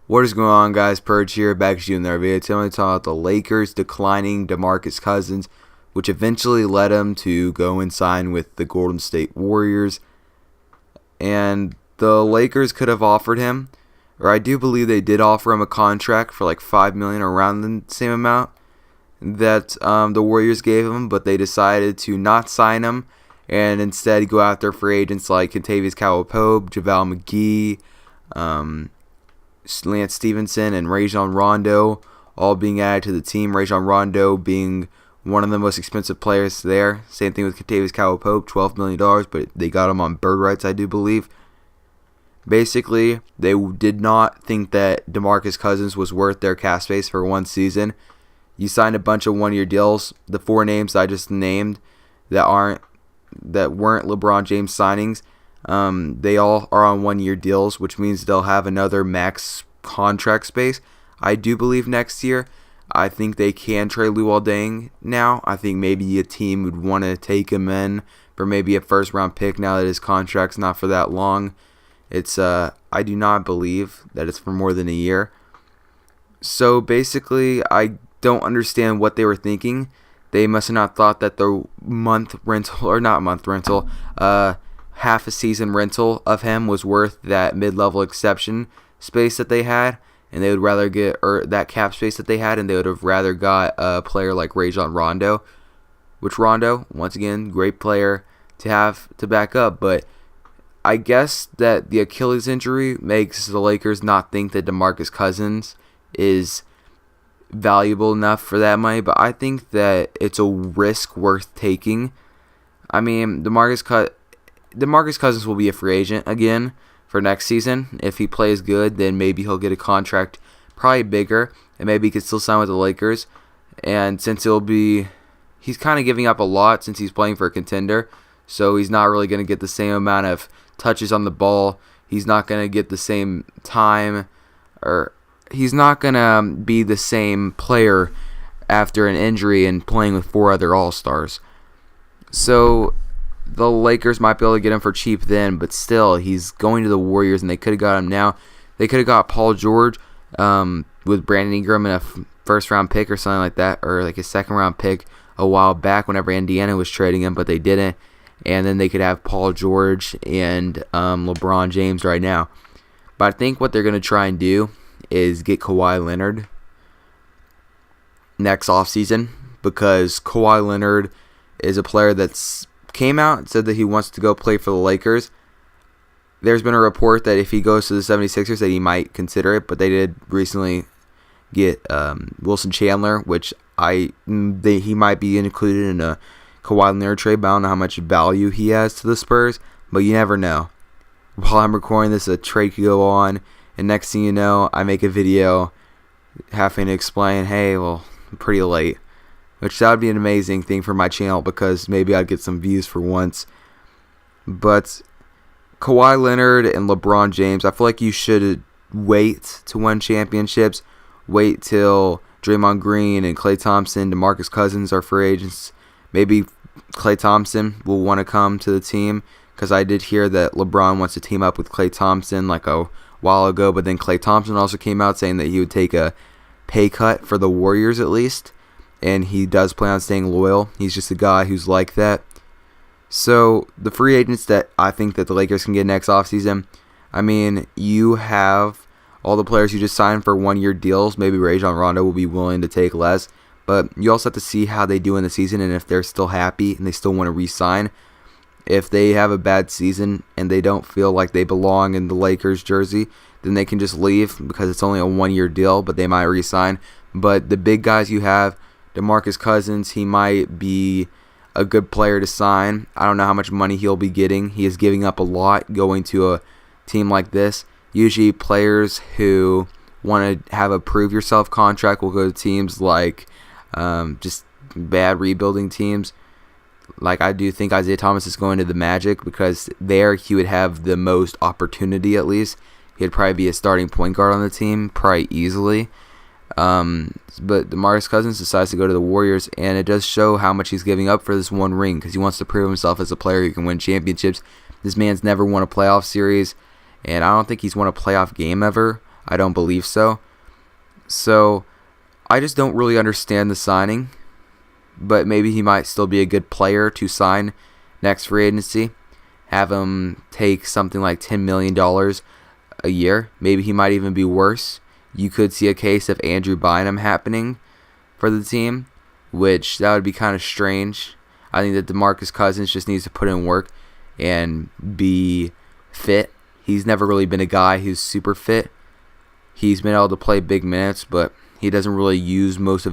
What is going on, guys? Purge here, back to you in their video. Today I'm going to talk about the Lakers declining DeMarcus Cousins, which eventually led him to go and sign with the Golden State Warriors. And the Lakers could have offered him, or I do believe they did offer him a contract for like $5 million, around the same amount that the Warriors gave him, but they decided to not sign him and instead go after free agents like Kentavious Caldwell-Pope, JaVale McGee, Lance Stevenson, and Rajon Rondo, all being added to the team. Rajon Rondo being one of the most expensive players there. Same thing with Kentavious Caldwell-Pope, $12 million, but they got him on bird rights, I do believe. Basically, they did not think that DeMarcus Cousins was worth their cap space for one season. You signed a bunch of one-year deals. The four names I just named that weren't LeBron James signings, they all are on one-year deals, which means they'll have another max contract space. I do believe next year. I think they can trade Luol Deng now. I think maybe a team would want to take him in for maybe a first-round pick now that his contract's not for that long. I do not believe that it's for more than a year. So basically, I don't understand what they were thinking. They must have not thought that the half a season rental of him was worth that mid-level exception space that they had, and they would rather get that cap space that they had, and they would have rather got a player like Rajon Rondo, which Rondo, once again, great player to have to back up, but I guess that the Achilles injury makes the Lakers not think that DeMarcus Cousins is valuable enough for that money, but I think that it's a risk worth taking. I mean, DeMarcus Cousins will be a free agent again for next season. If he plays good, then maybe he'll get a contract probably bigger, and maybe he could still sign with the Lakers. And since he's kind of giving up a lot since he's playing for a contender, so he's not really going to get the same amount of touches on the ball. He's not going to get the same time, or he's not going to be the same player after an injury and playing with four other All-Stars. So the Lakers might be able to get him for cheap then, but still, he's going to the Warriors, and they could have got him now. They could have got Paul George with Brandon Ingram and a first-round pick or something like that, or like a second-round pick a while back whenever Indiana was trading him, but they didn't. And then they could have Paul George and LeBron James right now. But I think what they're going to try and do is get Kawhi Leonard next offseason, because Kawhi Leonard is a player that's came out and said that he wants to go play for the Lakers. There's been a report that if he goes to the 76ers that he might consider it, but they did recently get Wilson Chandler, which he might be included in a Kawhi Leonard trade, but I don't know how much value he has to the Spurs, but you never know. While I'm recording this, a trade could go on, and next thing you know, I make a video having to explain, hey, well, I'm pretty late. Which that would be an amazing thing for my channel, because maybe I'd get some views for once. But Kawhi Leonard and LeBron James, I feel like you should wait to win championships. Wait till Draymond Green and Klay Thompson, DeMarcus Cousins are free agents. Maybe Klay Thompson will want to come to the team, because I did hear that LeBron wants to team up with Klay Thompson like a while ago, but then Klay Thompson also came out saying that he would take a pay cut for the Warriors at least, and he does plan on staying loyal. He's just a guy who's like that. So the free agents that I think that the Lakers can get next offseason, I mean, you have all the players you just signed for one-year deals. Maybe Rajon Rondo will be willing to take less, but you also have to see how they do in the season and if they're still happy and they still want to re-sign. If they have a bad season and they don't feel like they belong in the Lakers jersey, then they can just leave, because it's only a one-year deal, but they might re-sign. But the big guys you have, DeMarcus Cousins, he might be a good player to sign. I don't know how much money he'll be getting. He is giving up a lot going to a team like this. Usually players who want to have a prove-yourself contract will go to teams like just bad rebuilding teams. Like, I do think Isaiah Thomas is going to the Magic, because there he would have the most opportunity at least. He'd probably be a starting point guard on the team, probably easily. But DeMarcus Cousins decides to go to the Warriors, and it does show how much he's giving up for this one ring, because he wants to prove himself as a player who can win championships. This man's never won a playoff series, and I don't think he's won a playoff game ever. I don't believe so. So I just don't really understand the signing, but maybe he might still be a good player to sign next free agency. Have him take something like $10 million a year. Maybe he might even be worse. You could see a case of Andrew Bynum happening for the team, which that would be kind of strange. I think that DeMarcus Cousins just needs to put in work and be fit. He's never really been a guy who's super fit. He's been able to play big minutes, but he doesn't really use most of his